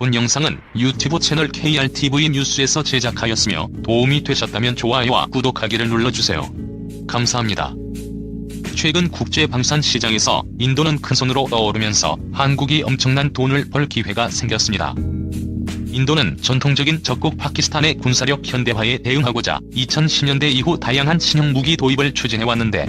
본 영상은 유튜브 채널 KRTV 뉴스에서 제작하였으며 도움이 되셨다면 좋아요와 구독하기를 눌러주세요. 감사합니다. 최근 국제방산시장에서 인도는 큰손으로 떠오르면서 한국이 엄청난 돈을 벌 기회가 생겼습니다. 인도는 전통적인 적국 파키스탄의 군사력 현대화에 대응하고자 2010년대 이후 다양한 신형 무기 도입을 추진해왔는데,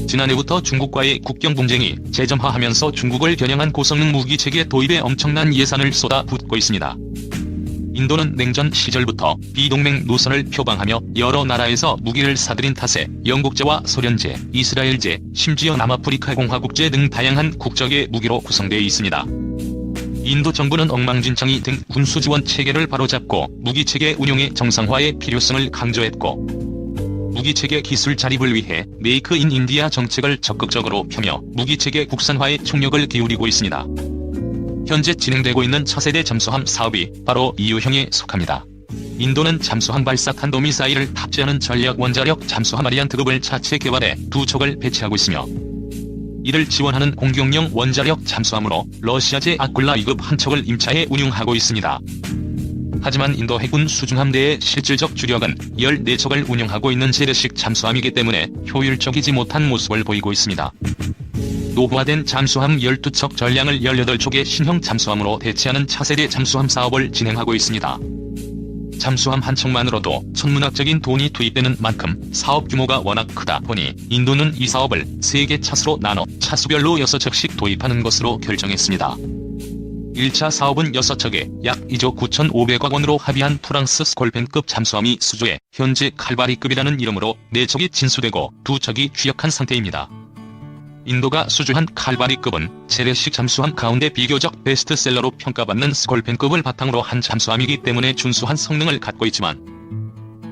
지난해부터 중국과의 국경 분쟁이 재점화하면서 중국을 겨냥한 고성능 무기체계 도입에 엄청난 예산을 쏟아붓고 있습니다. 인도는 냉전 시절부터 비동맹 노선을 표방하며 여러 나라에서 무기를 사들인 탓에 영국제와 소련제, 이스라엘제, 심지어 남아프리카 공화국제 등 다양한 국적의 무기로 구성되어 있습니다. 인도 정부는 엉망진창이 된 군수지원 체계를 바로잡고 무기체계 운용의 정상화의 필요성을 강조했고, 무기체계 기술 자립을 위해 메이크 인 인디아 정책을 적극적으로 펴며 무기체계 국산화에 총력을 기울이고 있습니다. 현재 진행되고 있는 차세대 잠수함 사업이 바로 이 유형에 속합니다. 인도는 잠수함 발사 탄도미사일을 탑재하는 전략 원자력 잠수함 아리안 등급을 자체 개발해 2척을 배치하고 있으며, 이를 지원하는 공격용 원자력 잠수함으로 러시아제 아굴라 2급 한 척을 임차해 운용하고 있습니다. 하지만 인도 해군 수중함대의 실질적 주력은 14척을 운영하고 있는 재래식 잠수함이기 때문에 효율적이지 못한 모습을 보이고 있습니다. 노후화된 잠수함 12척 전량을 18척의 신형 잠수함으로 대체하는 차세대 잠수함 사업을 진행하고 있습니다. 잠수함 한 척만으로도 천문학적인 돈이 투입되는 만큼 사업 규모가 워낙 크다 보니 인도는 이 사업을 3개 차수로 나눠 차수별로 6척씩 도입하는 것으로 결정했습니다. 1차 사업은 6척에 약 2조 9,500억 원으로 합의한 프랑스 스콜펜급 잠수함이 수주해 현재 칼바리급이라는 이름으로 4척이 진수되고 2척이 취역한 상태입니다. 인도가 수주한 칼바리급은 재래식 잠수함 가운데 비교적 베스트셀러로 평가받는 스콜펜급을 바탕으로 한 잠수함이기 때문에 준수한 성능을 갖고 있지만,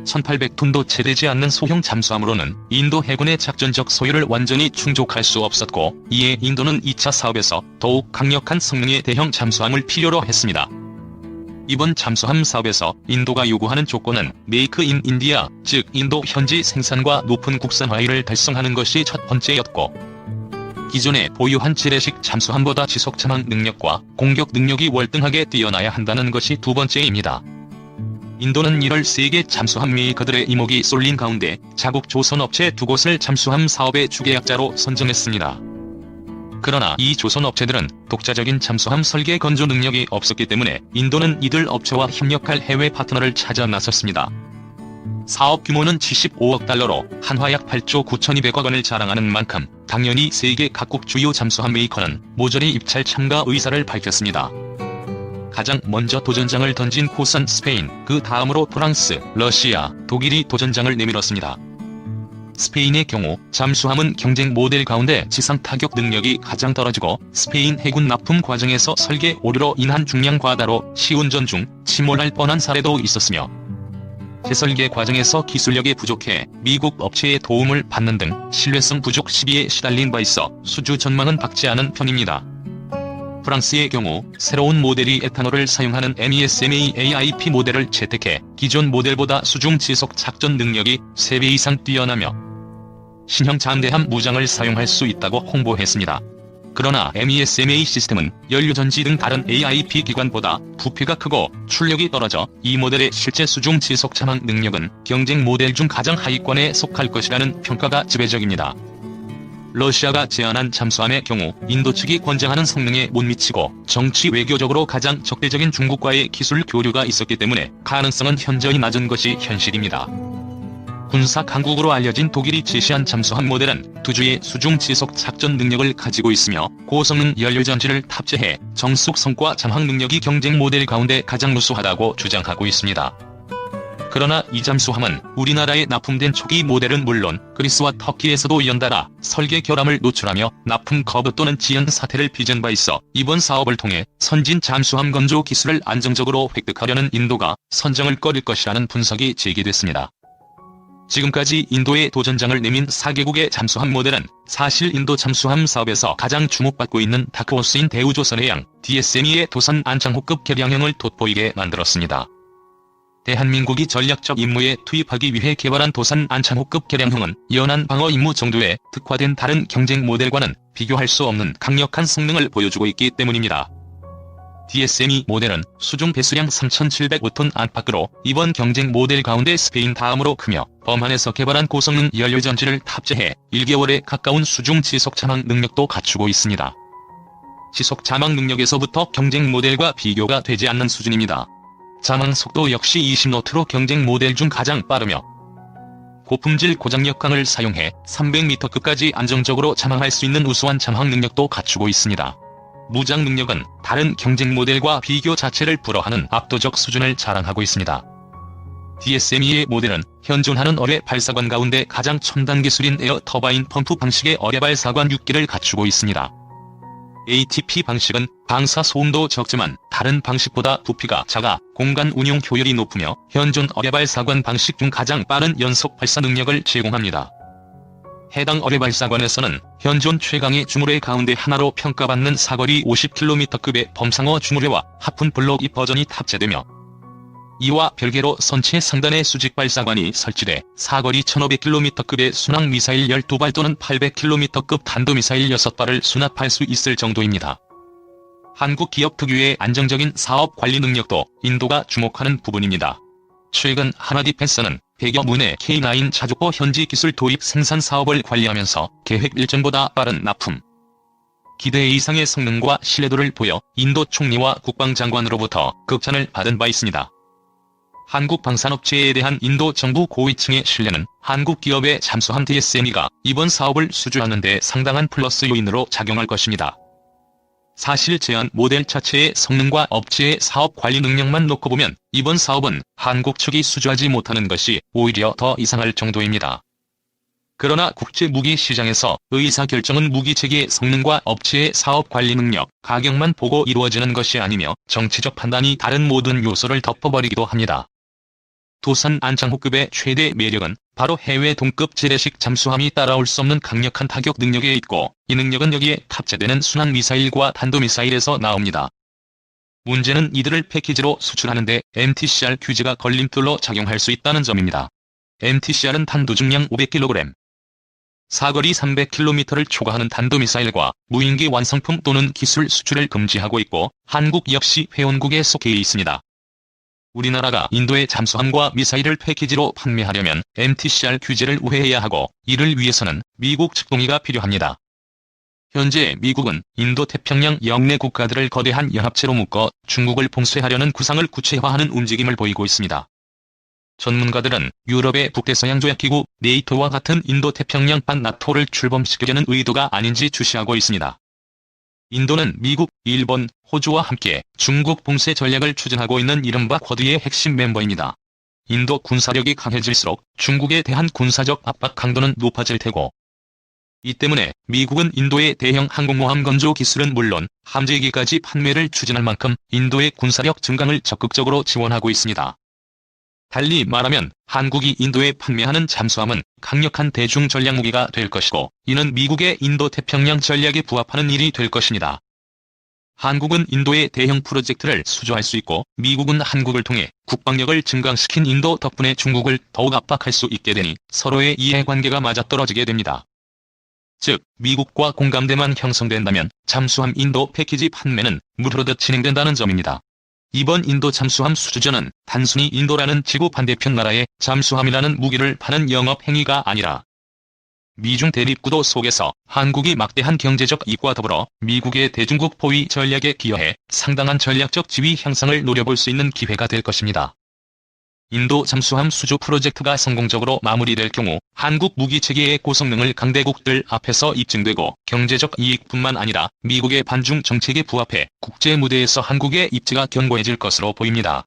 1800톤도 채되지 않는 소형 잠수함으로는 인도 해군의 작전적 소요를 완전히 충족할 수 없었고, 이에 인도는 2차 사업에서 더욱 강력한 성능의 대형 잠수함을 필요로 했습니다. 이번 잠수함 사업에서 인도가 요구하는 조건은 메이크 인 인디아, 즉 인도 현지 생산과 높은 국산화율을 달성하는 것이 첫 번째였고, 기존에 보유한 재래식 잠수함보다 지속 잠항 능력과 공격 능력이 월등하게 뛰어나야 한다는 것이 두 번째입니다. 인도는 1월 세계 잠수함 메이커들의 이목이 쏠린 가운데 자국 조선업체 2곳을 잠수함 사업의 주계약자로 선정했습니다. 그러나 이 조선업체들은 독자적인 잠수함 설계 건조 능력이 없었기 때문에 인도는 이들 업체와 협력할 해외 파트너를 찾아 나섰습니다. 사업 규모는 75억 달러로 한화 약 8조 9,200억 원을 자랑하는 만큼 당연히 세계 각국 주요 잠수함 메이커는 모조리 입찰 참가 의사를 밝혔습니다. 가장 먼저 도전장을 던진 곳은 스페인, 그 다음으로 프랑스, 러시아, 독일이 도전장을 내밀었습니다. 스페인의 경우 잠수함은 경쟁 모델 가운데 지상 타격 능력이 가장 떨어지고 스페인 해군 납품 과정에서 설계 오류로 인한 중량 과다로 시운전 중 침몰할 뻔한 사례도 있었으며, 재설계 과정에서 기술력이 부족해 미국 업체의 도움을 받는 등 신뢰성 부족 시비에 시달린 바 있어 수주 전망은 밝지 않은 편입니다. 프랑스의 경우 새로운 모델이 에탄올을 사용하는 MESMA AIP 모델을 채택해 기존 모델보다 수중 지속 작전 능력이 3배 이상 뛰어나며 신형 잠대함 무장을 사용할 수 있다고 홍보했습니다. 그러나 MESMA 시스템은 연료전지 등 다른 AIP 기관보다 부피가 크고 출력이 떨어져 이 모델의 실제 수중 지속 잠항 능력은 경쟁 모델 중 가장 하위권에 속할 것이라는 평가가 지배적입니다. 러시아가 제안한 잠수함의 경우 인도 측이 권장하는 성능에 못 미치고 정치 외교적으로 가장 적대적인 중국과의 기술 교류가 있었기 때문에 가능성은 현저히 낮은 것이 현실입니다. 군사 강국으로 알려진 독일이 제시한 잠수함 모델은 두주의 수중 지속 작전 능력을 가지고 있으며 고성능 연료전지를 탑재해 정숙성과 잠항 능력이 경쟁 모델 가운데 가장 우수하다고 주장하고 있습니다. 그러나 이 잠수함은 우리나라에 납품된 초기 모델은 물론 그리스와 터키에서도 연달아 설계 결함을 노출하며 납품 거부 또는 지연 사태를 빚은 바 있어 이번 사업을 통해 선진 잠수함 건조 기술을 안정적으로 획득하려는 인도가 선정을 꺼릴 것이라는 분석이 제기됐습니다. 지금까지 인도에 도전장을 내민 4개국의 잠수함 모델은 사실 인도 잠수함 사업에서 가장 주목받고 있는 다크호스인 대우조선해양 DSME의 도산 안창호급 개량형을 돋보이게 만들었습니다. 대한민국이 전략적 임무에 투입하기 위해 개발한 도산 안창호급 개량형은 연안 방어 임무 정도에 특화된 다른 경쟁 모델과는 비교할 수 없는 강력한 성능을 보여주고 있기 때문입니다. DSM-2 모델은 수중 배수량 3,705톤 안팎으로 이번 경쟁 모델 가운데 스페인 다음으로 크며 범한에서 개발한 고성능 연료전지를 탑재해 1개월에 가까운 수중 지속 자막 능력도 갖추고 있습니다. 지속 자막 능력에서부터 경쟁 모델과 비교가 되지 않는 수준입니다. 자막 속도 역시 20노트로 경쟁 모델 중 가장 빠르며 고품질 고장력강을 사용해 300m급까지 안정적으로 자망할 수 있는 우수한 자막 능력도 갖추고 있습니다. 무장 능력은 다른 경쟁 모델과 비교 자체를 불허하는 압도적 수준을 자랑하고 있습니다. DSM-2의 모델은 현존하는 어뢰 발사관 가운데 가장 첨단 기술인 에어 터바인 펌프 방식의 어뢰 발사관 6기를 갖추고 있습니다. ATP 방식은 방사 소음도 적지만 다른 방식보다 부피가 작아 공간 운용 효율이 높으며 현존 어뢰 발사관 방식 중 가장 빠른 연속 발사 능력을 제공합니다. 해당 어뢰 발사관에서는 현존 최강의 주물회 가운데 하나로 평가받는 사거리 50km급의 범상어 주물회와 하푼 블록 2 버전이 탑재되며 이와 별개로 선체 상단에 수직 발사관이 설치돼 사거리 1500km급의 순항 미사일 12발 또는 800km급 탄도미사일 6발을 수납할 수 있을 정도입니다. 한국 기업 특유의 안정적인 사업 관리 능력도 인도가 주목하는 부분입니다. 최근 하나디펜스는 100여 문의 K9 자주포 현지 기술 도입 생산 사업을 관리하면서 계획 일정보다 빠른 납품, 기대 이상의 성능과 신뢰도를 보여 인도 총리와 국방장관으로부터 극찬을 받은 바 있습니다. 한국 방산업체에 대한 인도 정부 고위층의 신뢰는 한국 기업의 잠수함 DSM-2가 이번 사업을 수주하는 데 상당한 플러스 요인으로 작용할 것입니다. 사실 제한 모델 자체의 성능과 업체의 사업 관리 능력만 놓고 보면 이번 사업은 한국 측이 수주하지 못하는 것이 오히려 더 이상할 정도입니다. 그러나 국제 무기 시장에서 의사결정은 무기체계의 성능과 업체의 사업 관리 능력, 가격만 보고 이루어지는 것이 아니며 정치적 판단이 다른 모든 요소를 덮어버리기도 합니다. 도산 안창호급의 최대 매력은 바로 해외 동급 재래식 잠수함이 따라올 수 없는 강력한 타격 능력에 있고, 이 능력은 여기에 탑재되는 순항 미사일과 탄도미사일에서 나옵니다. 문제는 이들을 패키지로 수출하는데 MTCR 규제가 걸림돌로 작용할 수 있다는 점입니다. MTCR은 탄도 중량 500kg, 사거리 300km를 초과하는 탄도미사일과 무인기 완성품 또는 기술 수출을 금지하고 있고, 한국 역시 회원국에 속해 있습니다. 우리나라가 인도의 잠수함과 미사일을 패키지로 판매하려면 MTCR 규제를 우회해야 하고, 이를 위해서는 미국 측 동의가 필요합니다. 현재 미국은 인도-태평양 영내 국가들을 거대한 연합체로 묶어 중국을 봉쇄하려는 구상을 구체화하는 움직임을 보이고 있습니다. 전문가들은 유럽의 북대서양조약기구 네이토와 같은 인도-태평양판 나토를 출범시키려는 의도가 아닌지 주시하고 있습니다. 인도는 미국, 일본, 호주와 함께 중국 봉쇄 전략을 추진하고 있는 이른바 쿼드의 핵심 멤버입니다. 인도 군사력이 강해질수록 중국에 대한 군사적 압박 강도는 높아질 테고, 이 때문에 미국은 인도의 대형 항공모함 건조 기술은 물론 함재기까지 판매를 추진할 만큼 인도의 군사력 증강을 적극적으로 지원하고 있습니다. 달리 말하면 한국이 인도에 판매하는 잠수함은 강력한 대중 전략무기가 될 것이고, 이는 미국의 인도-태평양 전략에 부합하는 일이 될 것입니다. 한국은 인도의 대형 프로젝트를 수주할 수 있고, 미국은 한국을 통해 국방력을 증강시킨 인도 덕분에 중국을 더욱 압박할 수 있게 되니 서로의 이해관계가 맞아떨어지게 됩니다. 즉, 미국과 공감대만 형성된다면 잠수함 인도 패키지 판매는 물 흐르듯 진행된다는 점입니다. 이번 인도 잠수함 수주전은 단순히 인도라는 지구 반대편 나라에 잠수함이라는 무기를 파는 영업 행위가 아니라 미중 대립구도 속에서 한국이 막대한 경제적 이익과 더불어 미국의 대중국 포위 전략에 기여해 상당한 전략적 지위 향상을 노려볼 수 있는 기회가 될 것입니다. 인도 잠수함 수주 프로젝트가 성공적으로 마무리될 경우 한국 무기체계의 고성능을 강대국들 앞에서 입증되고, 경제적 이익뿐만 아니라 미국의 반중 정책에 부합해 국제 무대에서 한국의 입지가 견고해질 것으로 보입니다.